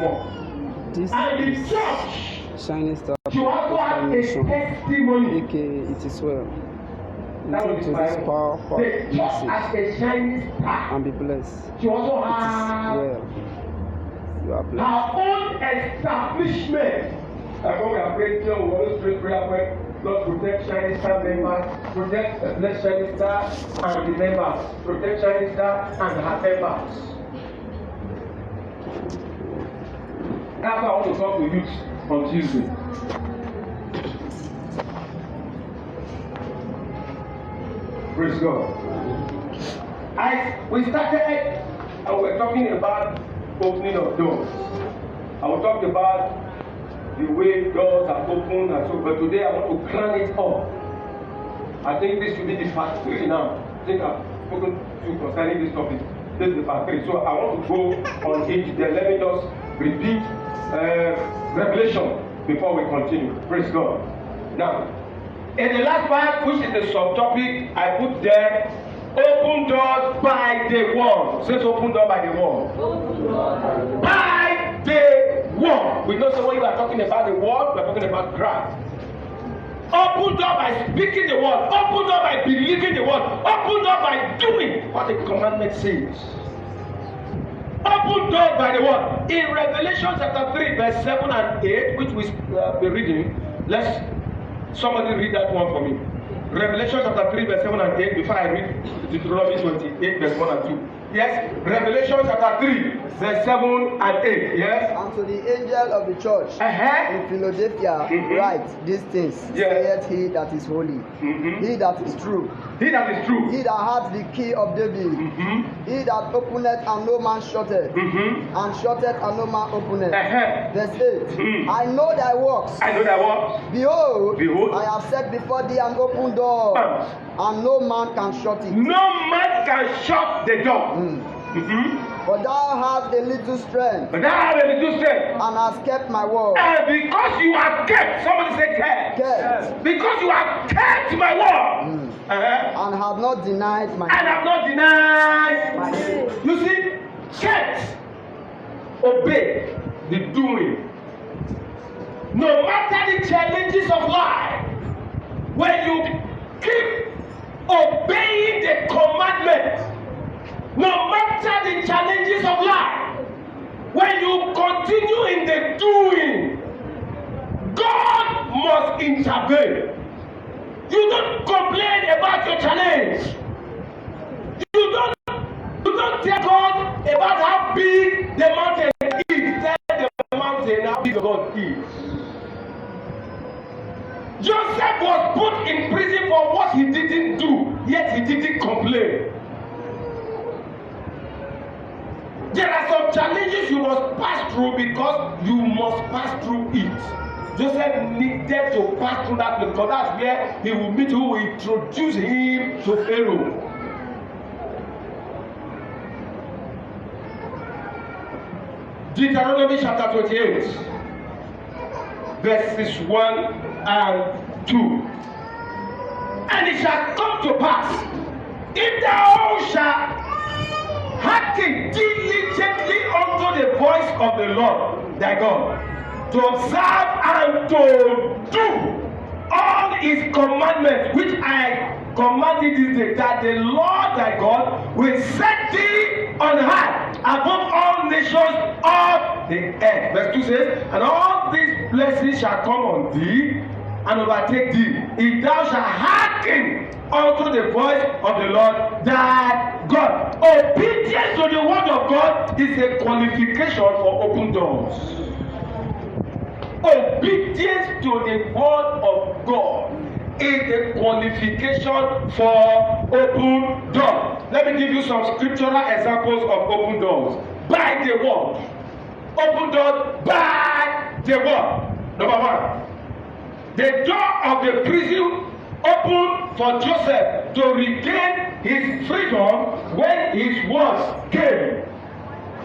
more. This And the is church Shining Star should also have a Proclamation, testimony. aka It Is Well. That Listen was to this Bible. powerful The church message as a shining star and be blessed. should also It is have well. You are blessed. our own establishment. And when we are praying, we always pray prayer point. Lord, protect Shining Star members, protect bless Shining Star and the members, protect Shining Star and her members. That's why I want to talk to youth on Tuesday. Praise God. We started and we're talking about opening of doors. I will talk about the way doors are opened and so, but today I want to clean it up. I think this should be the part 3 now. I think I've spoken to concerning this topic. This is the part 3. So I want to go on each. Then let me just repeat Revelation before we continue. Praise God. Now, in the last part, which is the subtopic, I put there, open doors by the word. Says open door by the word. By the word. We know so when you are talking about the word, we are talking about Christ. Open door by speaking the word. Open door by believing the word. Open door by doing what the commandment says. Open door by the word. In Revelation chapter 3, verse 7 and 8, which we be reading, let's somebody read that one for me. Revelation chapter 3, verse 7 and 8, before I read Deuteronomy 28, verse 1 and 2. Yes, Revelation chapter 3, verse 7 and 8. Yes. And to the angel of the church in Philadelphia write these things, saith he that is holy, he that is true, he that is true, he that hath the key of David, he that openeth and no man shutteth, and shutteth and no man openeth. Verse 8. I know thy works. I know thy works. Behold, Behold, I have set before thee an open door, and no man can shut it. No man can shut the door. For thou hast a little strength, But thou hast a little strength, and hast kept my word. and because you have kept, somebody say kept. Kept. Because you have kept my word, And have not denied my and have not denied my name. You see, kept, obey the doing. No matter the challenges of life, when you keep obeying the commandment, no matter the challenges of life, when you continue in the doing, God must intervene. You don't complain about your challenge. You don't tell God about how big the mountain is. Tell the mountain how big God is. Joseph was put in prison for what he didn't do, yet he didn't complain. There are some challenges you must pass through because you must pass through it. Joseph needed to pass through that because that's where he will meet who will introduce him to Pharaoh. Deuteronomy chapter 28, verses 1 and 2. And it shall come to pass, if thou shalt hearken diligently unto the voice of the Lord thy God, to observe and to do all his commandments which I commanded this day, that the Lord thy God will set thee on high above all nations of the earth. Verse 2 says, and all these blessings shall come on thee and overtake thee, if thou shalt hearken unto the voice of the Lord thy God. Obedience to the word of God is a qualification for open doors. Obedience to the word of God is the qualification for open doors. Let me give you some scriptural examples of open doors. By the word. Open doors by the word. Number 1. The door of the prison opened for Joseph to regain his freedom when his words came.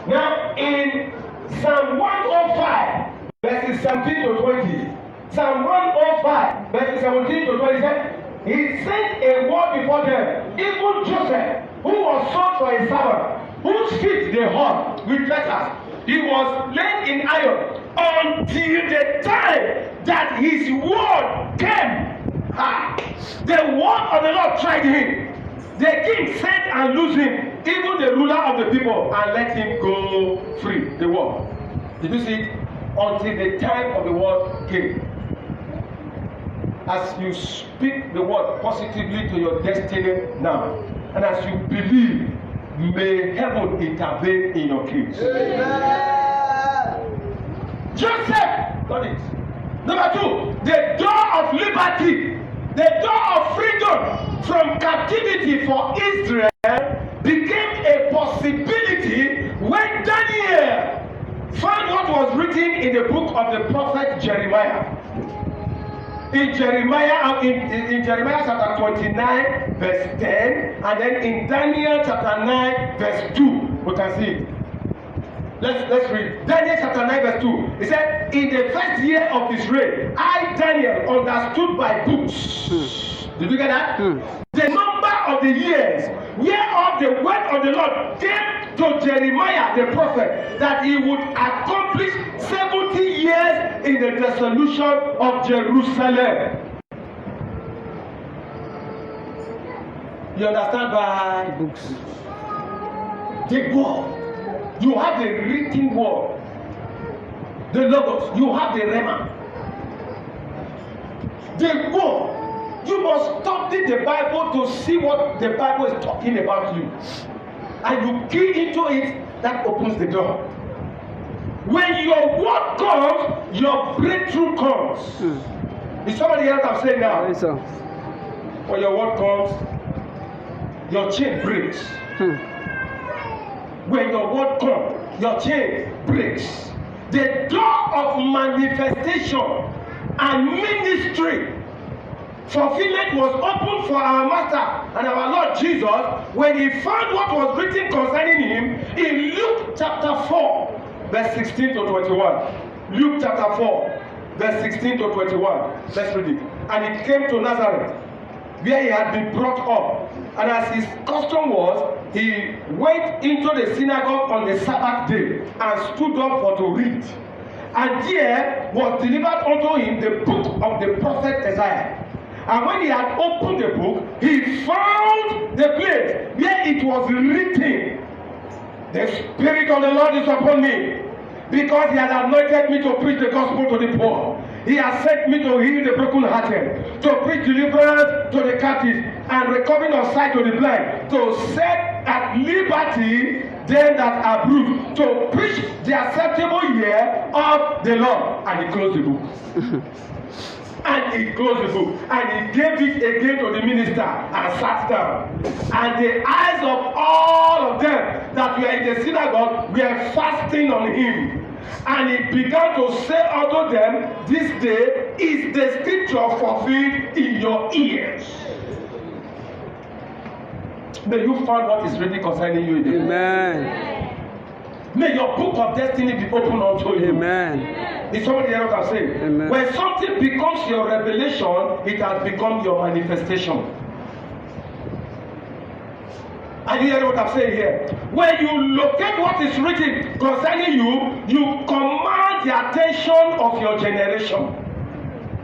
Now in Psalm 105, verses 17 to 20. Psalm 105, verses 17 to 20 said, he sent a word before them, even Joseph, who was sold for a servant, whose feet they hung with fetters, he was laid in iron until the time that his word came. The word of the Lord tried him. The king sent and loosed him, even the ruler of the people, and let him go free. The word. Did you see it? Until the time of the word came. As you speak the word positively to your destiny now, and as you believe, may heaven intervene in your case. Joseph got it. Number 2, the door of liberty, the door of freedom from captivity for Israel became a possibility when Daniel found what was written in the book of the prophet Jeremiah. In Jeremiah chapter 29 verse 10, and then in Daniel chapter 9 verse 2, we can see it. Let's read. Daniel chapter 9 verse 2. It said, in the first year of his reign, I, Daniel, understood by books. Did you get that? The number of the years whereof the word of the Lord came to Jeremiah the prophet, that he would accomplish 70 years in the dissolution of Jerusalem. You understand by books? The word. You have the written word. The logos. You have the rhema. The word. You must study the Bible to see what the Bible is talking about you. And you key into it, that opens the door. When your word comes, your breakthrough comes. Is somebody else I'm saying now? Yes, sir. When your word comes, your chain breaks. When your word comes, your chain breaks. The door of manifestation and ministry fulfillment was opened for our Master and our Lord Jesus when he found what was written concerning him in Luke chapter 4 verse 16 to 21. Luke chapter 4 verse 16 to 21. Let's read it. And it came to Nazareth, where he had been brought up, and as his custom was, he went into the synagogue on the Sabbath day and stood up for to read. And there was delivered unto him the book of the prophet Isaiah. And when he had opened the book, he found the place where it was written, the Spirit of the Lord is upon me, because he has anointed me to preach the gospel to the poor. He has sent me to heal the brokenhearted, to preach deliverance to the captives, and recovering of sight to the blind, to set at liberty them that are bruised, to preach the acceptable year of the Lord. And he closed the book. And he closed the book, and he gave it again to the minister and sat down. And the eyes of all of them that were in the synagogue were fasting on him. And he began to say unto them, this day is the scripture fulfilled in your ears. May you find what is written concerning you in the book. Amen. May your book of destiny be opened unto you. Amen. Is somebody else can say? Amen. When something becomes your revelation, it has become your manifestation. Are you hearing what I'm saying here? When you locate what is written concerning you, you command the attention of your generation.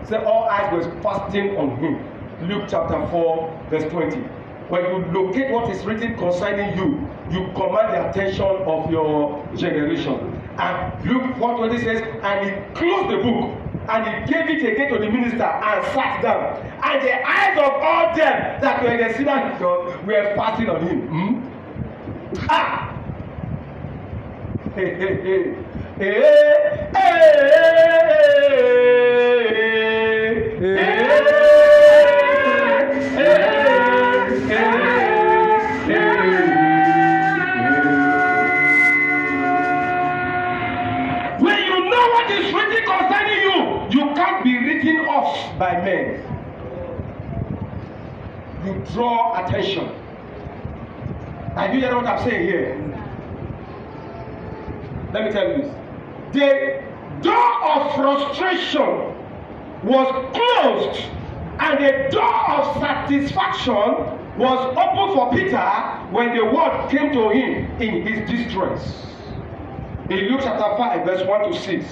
Say, all eyes were fasting on him. Luke chapter 4, verse 20. When you locate what is written concerning you, you command the attention of your generation. And Luke 4:20 says, and he closed the book, and he gave it again to the minister and sat down. And the eyes of all them that were in the synagogue were fasting on him. Hey, hey, hey. Hey, hey, hey, hey, hey, when you know what is written concerning you, you can't be written off by men. You draw attention. Are you hearing what I'm saying here? Let me tell you this. The door of frustration was closed, and the door of satisfaction was open for Peter when the word came to him in his distress. In Luke chapter 5, verse 1 to 6.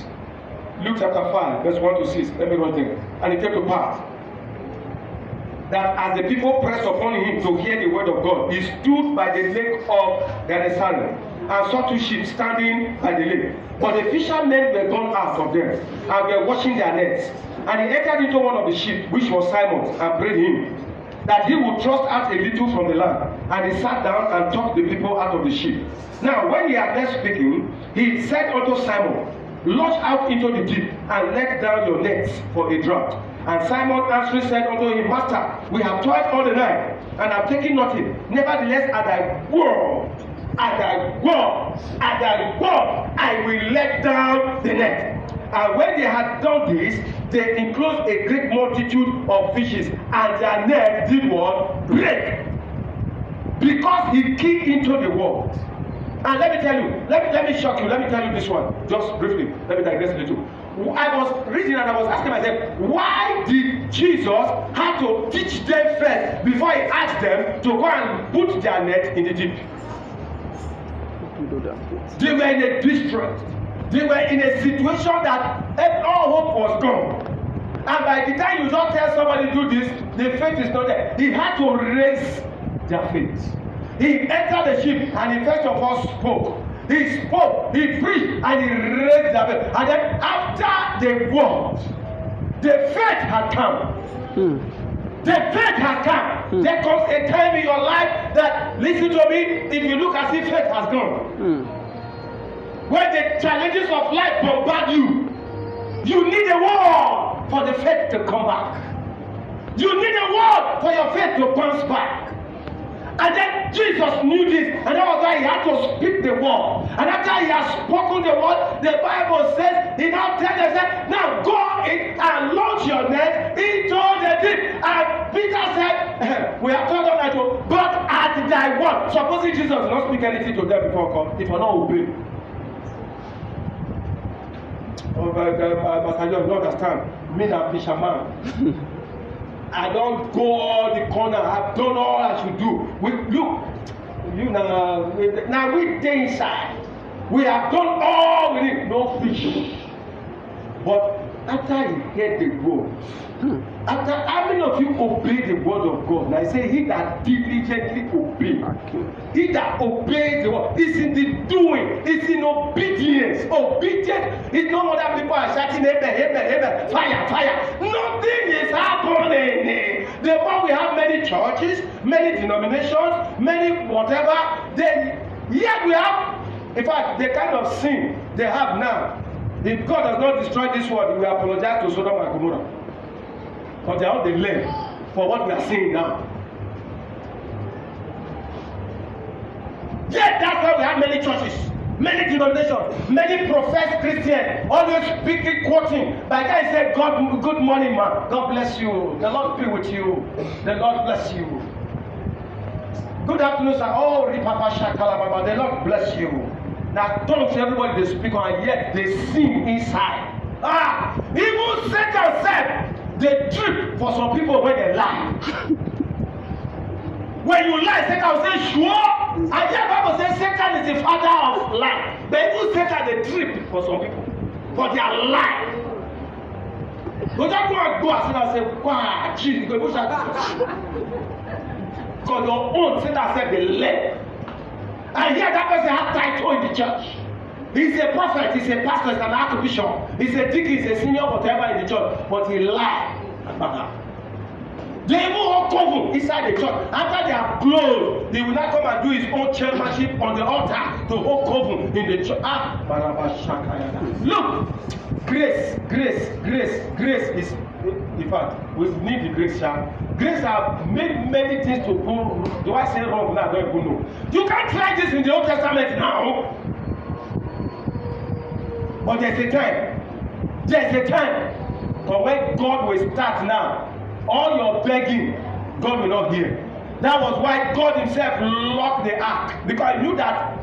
Luke chapter 5, verse 1 to 6. Let me read it. And it came to pass that as the people pressed upon him to hear the word of God, he stood by the lake of Gennesaret and saw two ships standing by the lake. But the fishermen were gone out of them and were washing their nets. And he entered into one of the ships, which was Simon's, and prayed him that he would thrust out a little from the land. And he sat down and talked the people out of the ship. Now, when he had left speaking, he said unto Simon, launch out into the deep and let down your nets for a draught. And Simon answering said unto him, Master, we have toiled all the night and have taken nothing. Nevertheless, at thy word, I will let down the net. And when they had done this, they enclosed a great multitude of fishes, and their net did what? Break. Because he kicked into the word. And let me tell you, let me shock you, let me tell you this one, just briefly, let me digress a little. I was reading and I was asking myself, why did Jesus have to teach them first before he asked them to go and put their net in the deep? They were in a distress. They were in a situation that all hope was gone. And by the time you just tell somebody to do this, the faith is not there. He had to raise their faith. He entered the ship and he first of all spoke. He spoke, he preached, and he raised their faith. And then after the word, the faith had come. The faith has come. There comes a time in your life that, listen to me, if you look as if faith has gone. When the challenges of life bombard you, you need a word for the faith to come back. You need a word for your faith to bounce back. And then Jesus knew this, and that was why he had to speak the word. And after he has spoken the word, the Bible says, he now tells us, now go in and launch your net into the deep. And Peter said, we have told them that, but at thy word. Supposing Jesus did not speak anything to them before God, it will not obey. Pastor John, you understand? Me, I'm fisherman. I don't go all the corner. I've done all I should do. Look, you know, now we stay inside. We have done all we need, no fish. But after you hear the word, after how many of you obey the word of God? Now I say, he that diligently obeys, he that obeys the word, is in the doing, is in obedience. Obedience is no more that people are shouting, amen, fire, fire. Nothing is happening. The more we have many churches, many denominations, many whatever, then yet we have, in fact, the kind of sin they have now. If God does not destroy this world, we apologize to Sodom and Gomorrah. But they are all the blame for what we are seeing now. Yet that's why we have many churches, many denominations, many professed Christians, always speaking, quoting. By the time he said, God, good morning, man. God bless you. The Lord be with you. The Lord bless you. Good afternoon, sir. Oh, Ripapa Shakalababa. The Lord bless you. Now, don't everybody they speak on, and yet they sing inside. Even Satan said, they trip for some people when they lie. When you lie, Satan will say, sure. And the Bible says Satan is the father of lie. But even Satan, they trip for some people. For their lie. But that one go and say, wow, Jesus, go push that. Because your own Satan said they lie. And here that person has title in the church. He's a prophet, he's a pastor, he's an archbishop, he's a deacon, he's a senior, whatever in the church. But he lied. They even hold coven inside the church. After they are closed, he will not come and do his own chairmanship on the altar to hold coven in the church. Look, grace is, in fact, we need the grace. Grace have made many things to go. Do I say wrong now? I don't even know. You can't try this in the Old Testament now. But there's a time. There's a time. But when God will start now, all your begging, God will not hear. That was why God himself locked the ark. Because he knew that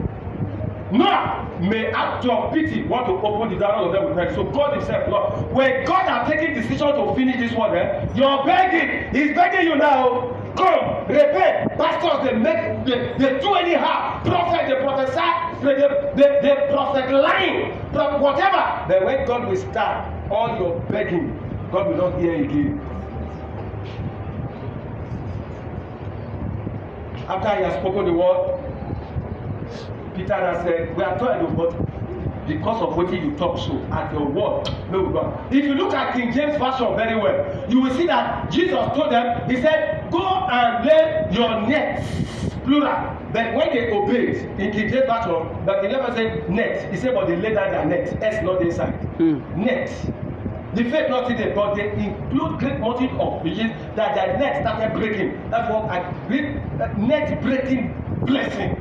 Noah may act of pity want to open the door of them with prayer. So God himself locked. When God has taken decision to finish this one, you're begging. He's begging you now. Come, repent. Pastors, they do anyhow. Prophets, they prophesy. they prophet lying, whatever. Then when God will start, all your begging, God will not hear again. After he has spoken the word, Peter has said, we are told, but because of what you talk so, at your word, no God. If you look at King James Version very well, you will see that Jesus told them, he said, go and lay your nets, plural. But when they obeyed, in King James Version, but he never said net. He said, but they laid down their net. S not inside. Net. The faith not in there, but they include great multitude of fishes that their net started breaking. That's what I read. Net breaking blessing.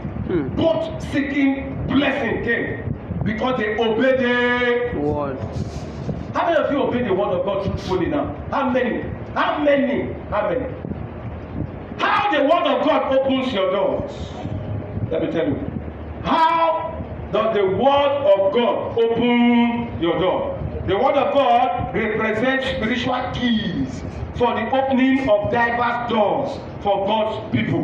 Boat seeking blessing came because they obeyed the word. How many of you obey the word of God truthfully now? How many? How many? How many? How the word of God opens your doors? Let me tell you. How does the word of God open your door? The word of God represents spiritual keys for the opening of diverse doors for God's people.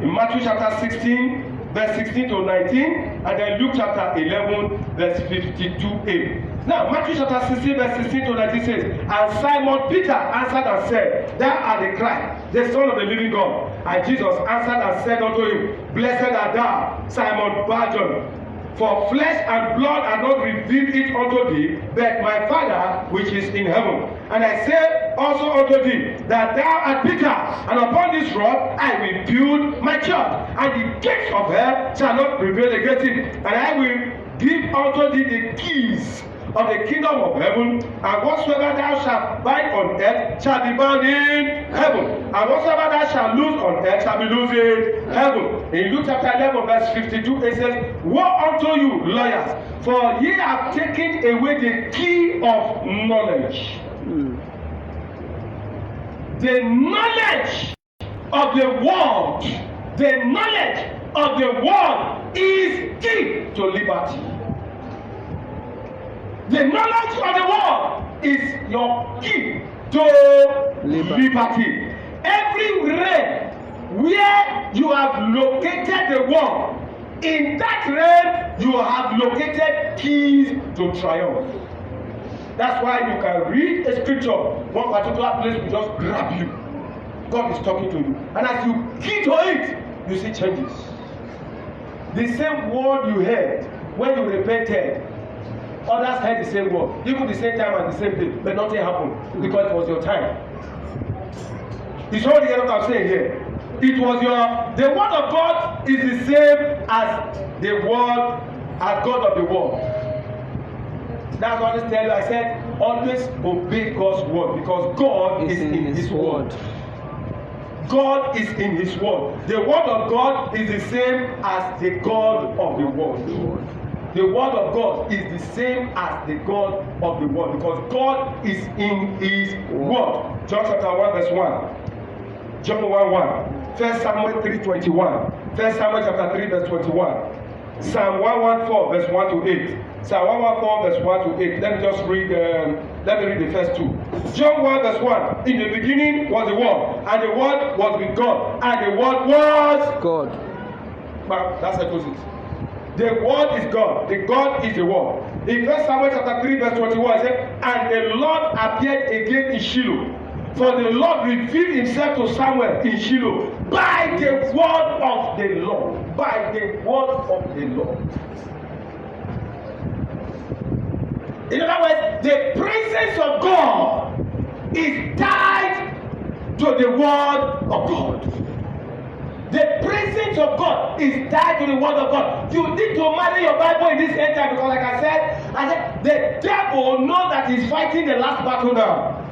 In Matthew chapter 16, verse 16 to 19, and then Luke chapter 11, verse 52a. Now, Matthew chapter 16, verse 16 to 19 says, and Simon Peter answered and said, thou art the Christ, the Son of the living God. And Jesus answered and said unto him, blessed art thou, Simon Barjona, for flesh and blood are not revealed it unto thee, but my Father which is in heaven. And I say also unto thee, that thou art Peter, and upon this rock I will build my church, and the gates of hell shall not prevail against it. And I will give unto thee the keys of the kingdom of heaven, and whatsoever thou shalt bind on earth shall be bound in heaven, and whatsoever thou shalt loose on earth shall be loosed in heaven. In Luke chapter 11, verse 52, it says, woe unto you, lawyers, for ye have taken away the key of knowledge. The knowledge of the world, the knowledge of the world is key to liberty. The knowledge of the world is your key to liberty. Everywhere where you have located the world, in that realm you have located keys to triumph. That's why you can read a scripture, one particular place will just grab you. God is talking to you. And as you key to it, you see changes. The same word you heard when you repented, others heard the same word, even the same time and the same day, but nothing happened because it was your time. You saw the end of what I'm saying here. It was the word of God is the same as the word, as God of the world. That's what I tell you. I said, always obey God's word because God is in His word. God is in His word. The word of God is the same as the God of the world. The word of God is the same as the God of the world because God is in His word. John chapter 1 verse 1. John 1:1. 1 Samuel 3:21. 1 Samuel chapter 3 verse 21. Psalm 114 verse 1 to 8. Psalm 114 verse 1 to 8. Let me just read. Let me read the first two. John 1 verse 1. In the beginning was the Word, and the Word was with God, and the Word was God. But that's opposite. The Word is God. The God is the Word. In 1 Samuel chapter 3 verse 21, it says, and the Lord appeared again in Shiloh. For the Lord revealed Himself to Samuel in Shiloh by the word of the Lord. By the word of the Lord. In other words, the presence of God is tied to the word of God. The presence of God is tied to the word of God. You need to marry your Bible in this end time because, like I said, the devil knows that he's fighting the last battle now.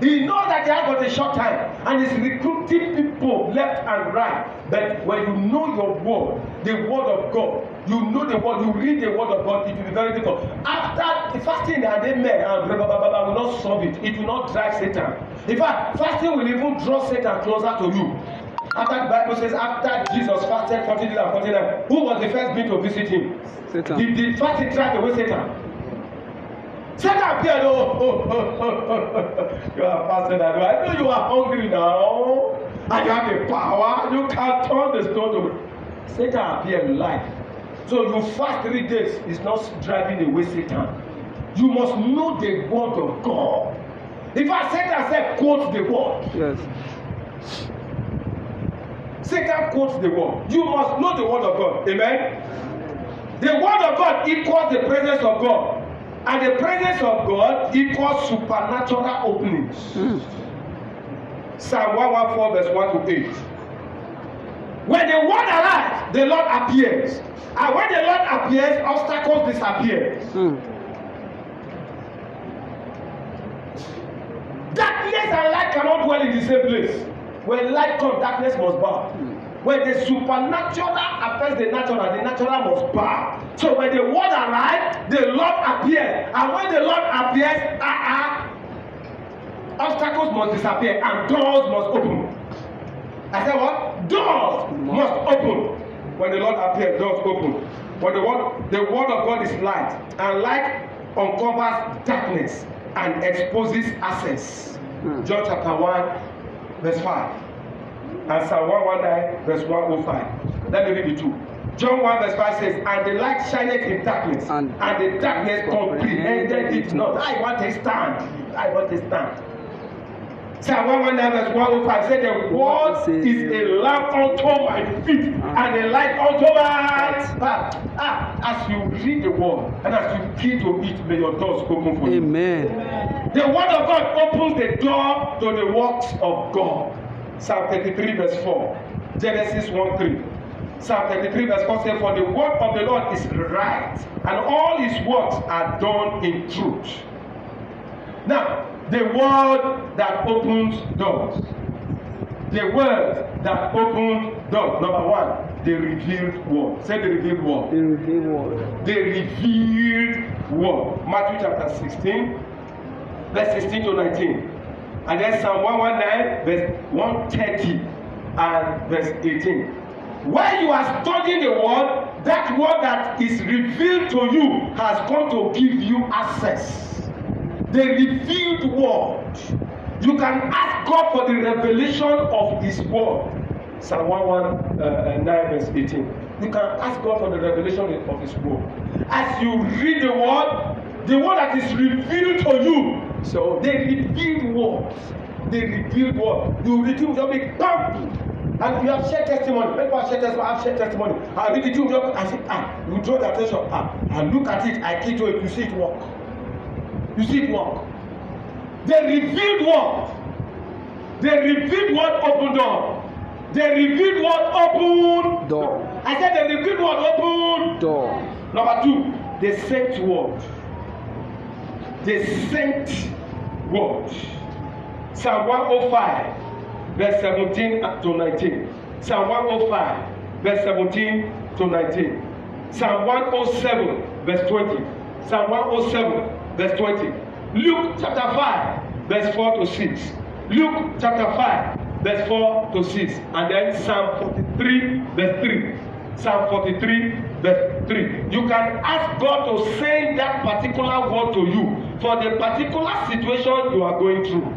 He knows that he has got a short time and he's recruiting people left and right. But when you know your word, the word of God, you know the word, you read the word of God, it will be very difficult. After fasting and amen and will not solve it. It will not drive Satan. In fact, fasting will even draw Satan closer to you. After the Bible says, after Jesus fasted 40 days and 40 nights, who was the first being to visit him? Satan. Did fasting drive away Satan? Satan appeared, you are fasting. I know you are hungry now, and you have the power. You can turn the stone to. Satan appeared live. So you fast 3 days is not driving away Satan. You must know the word of God. If I Satan said quote the word. Yes. Satan quotes the word. You must know the word of God. Amen. The word of God equals the presence of God. And the presence of God equals supernatural openings. Psalm 114 verse 1 to 8. When the word arrives, the Lord appears. And when the Lord appears, obstacles disappear. Darkness and light cannot dwell in the same place. When light comes, darkness must bow. When the supernatural affects the natural must bow. So when the word arrives, the Lord appears. And when the Lord appears, obstacles must disappear and doors must open. I said what? Doors must open. When the Lord appears, doors open. When the word of God is light, and light uncovers darkness and exposes access. John chapter 1 verse 5 and Psalm 119 verse 105. Let me read the two. John 1 verse 5 says, and the light shineth in darkness, and the darkness comprehended it not. I want to stand. Psalm 119 verse 105 said, the word is a lamp unto my feet and a light unto my path. As you read the word and as you key to it, may your doors open for you. Amen. The word of God opens the door to the works of God. Psalm 33 verse 4. Genesis 1:3. Psalm 33 verse 4 says, for the word of the Lord is right, and all his works are done in truth. Now, the word that opens doors. The word that opens doors. Number one, the revealed word. Say the revealed word. The revealed word. The revealed word. Matthew chapter 16, verse 16 to 19. And then Psalm 119, verse 130 and verse 18. When you are studying the word, that word that is revealed to you has come to give you access. The revealed word. You can ask God for the revelation of his word. Psalm 119 verse 18. You can ask God for the revelation of his word. As you read the word that is revealed to you. So the revealed word. You read it, you'll be pumped. And you have shared testimony. People have shared testimony. I've shared testimony. I read it, I say, you draw the attention. I look at it, I key to it, you see it work. You see it work. The revealed word. The revealed word open door. The revealed word open door. I said the revealed word open door. Number two, the sent word. The sent word. Psalm 105, verse 17 to 19. Psalm 105, verse 17 to 19. Psalm 107, verse 20. Psalm 107, verse 20. Luke chapter 5, verse 4 to 6. Luke chapter 5, verse 4 to 6. And then Psalm 43, verse 3. Psalm 43, verse 3. You can ask God to send that particular word to you for the particular situation you are going through.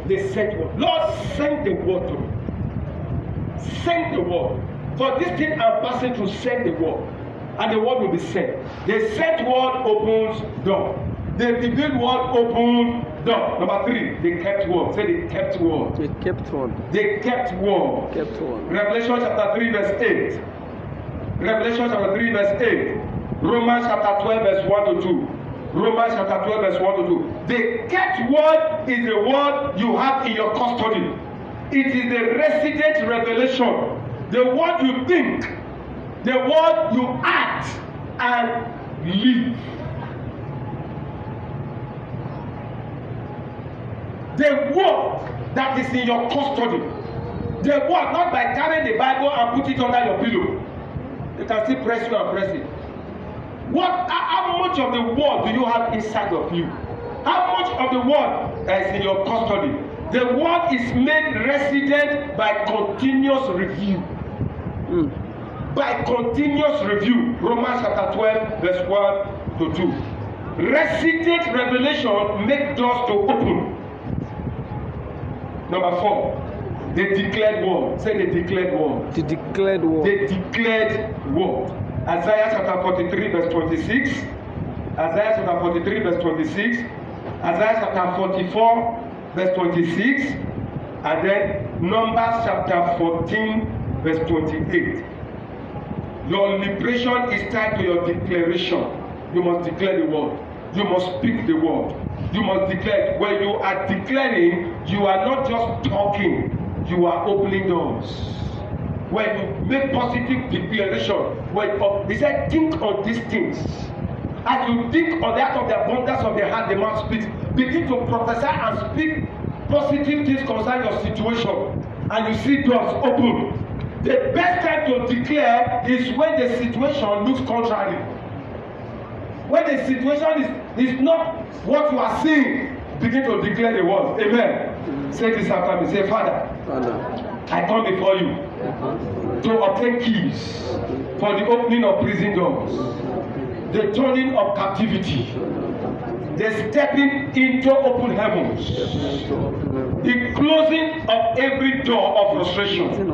The sent word. Lord, send the word to me. Send the word. For this thing I'm passing through, send the word. And the word will be sent. The sent word opens door. The revealed word opens door. Number three, the kept word. Say the kept word. The kept word. The kept word. Kept word. Revelation chapter 3 verse 8. Revelation chapter 3 verse 8. Romans chapter 12 verse 1 to 2. Romans chapter 12 verse 1 to 2. The kept word is the word you have in your custody. It is the resident revelation. The word you think. The word you act and live. The word that is in your custody. The word, not by carrying the Bible and put it under your pillow. You can still press you and press it. How much of the word do you have inside of you? How much of the word that is in your custody? The word is made resident by continuous review. By continuous review. Romans chapter 12 verse 1 to 2. Resident revelation make doors to open. Number 4. The declared word. Say the declared word. The declared word. The declared word. Isaiah chapter 43 verse 26. Isaiah chapter 43 verse 26. Isaiah chapter 44 verse 26. And then Numbers chapter 14 verse 28. Your liberation is tied to your declaration. You must declare the word. You must speak the word. You must declare it. When you are declaring, you are not just talking, you are opening doors. When you make positive declaration, he said, think on these things. As you think on that of the abundance of the heart, the mouth speaks. Begin to prophesy and speak positive things concerning your situation, and you see doors open. The best time to declare is when the situation looks contrary. When the situation is not what you are seeing, begin to declare the word. Amen. Say this after me. Say, Father, I come before you to obtain keys for the opening of prison doors, the turning of captivity, the stepping into open heavens, the closing of every door of frustration,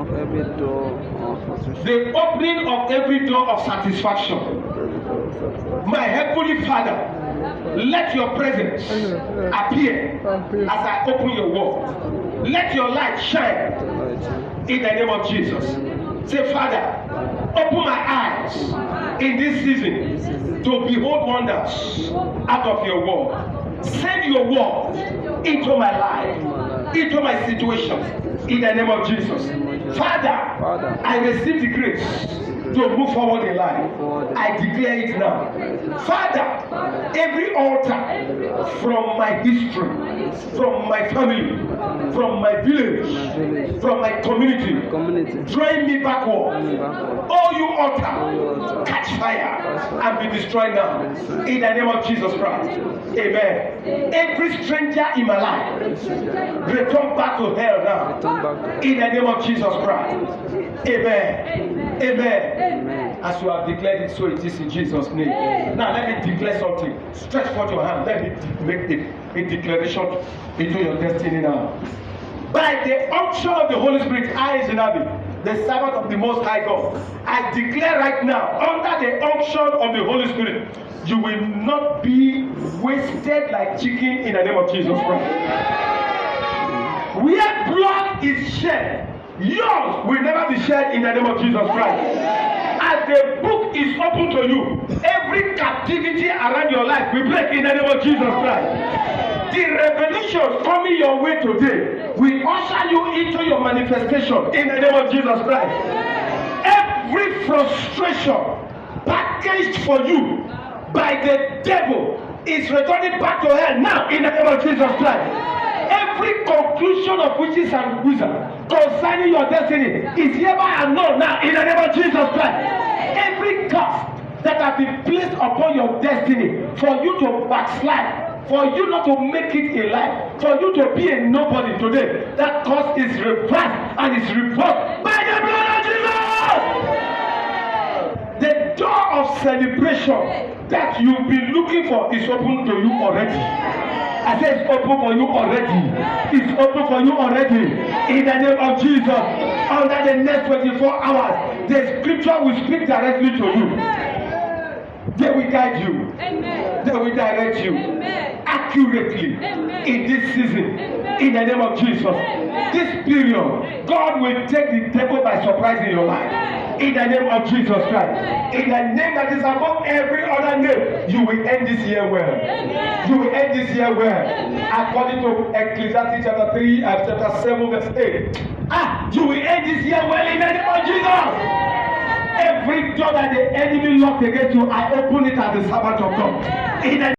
the opening of every door of satisfaction. My heavenly Father, let your presence appear as I open your word. Let your light shine in the name of Jesus. Say, Father, open my eyes in this season to behold wonders out of your word. Send your word into my life, into my situation, in the name of Jesus. Father, I receive the grace to move forward in life. I declare it now. Father, every altar from my history, from my family, from my village, from my community, drive me backward. All you altar, catch fire and be destroyed now. In the name of Jesus Christ. Amen. Every stranger in my life, return back to hell now. In the name of Jesus Christ. Amen. Amen. As you have declared it, so it is in Jesus' name. Now let me declare something. Stretch forth your hand. Let me make a declaration into your destiny now. By the unction of the Holy Spirit, I, Zinabi, the servant of the Most High God, I declare right now, under the unction of the Holy Spirit, you will not be wasted like chicken in the name of Jesus Christ. Where blood is shed, yours will never be shed in the name of Jesus Christ. As the book is open to you, every captivity around your life will break in the name of Jesus Christ. The revelations coming your way today will usher you into your manifestation in the name of Jesus Christ. Every frustration packaged for you by the devil is returning back to hell now in the name of Jesus Christ. Every conclusion of witches and wizards concerning your destiny is hereby annulled now in the name of Jesus Christ. Every curse that has been placed upon your destiny for you to backslide, for you not to make it in life, for you to be a nobody today, that curse is reversed and is revoked by the blood of Jesus. The door of celebration that you've been looking for is open to you already. I say it's open for you already. It's open for you already. In the name of Jesus. Under the next 24 hours, the scripture will speak directly to you. They will guide you. Amen. They will direct you. Amen. Accurately. Amen. In this season. Amen. In the name of Jesus. Amen. This period, God will take the devil by surprise in your life. Amen. In the name of Jesus Christ. In the name that is above every other name, you will end this year well. Amen. You will end this year well. Amen. According to Ecclesiastes chapter 3 and chapter 7 verse 8. You will end this year well in the name of Jesus. Every door that the enemy locked against you, I open it as the servant of God. In the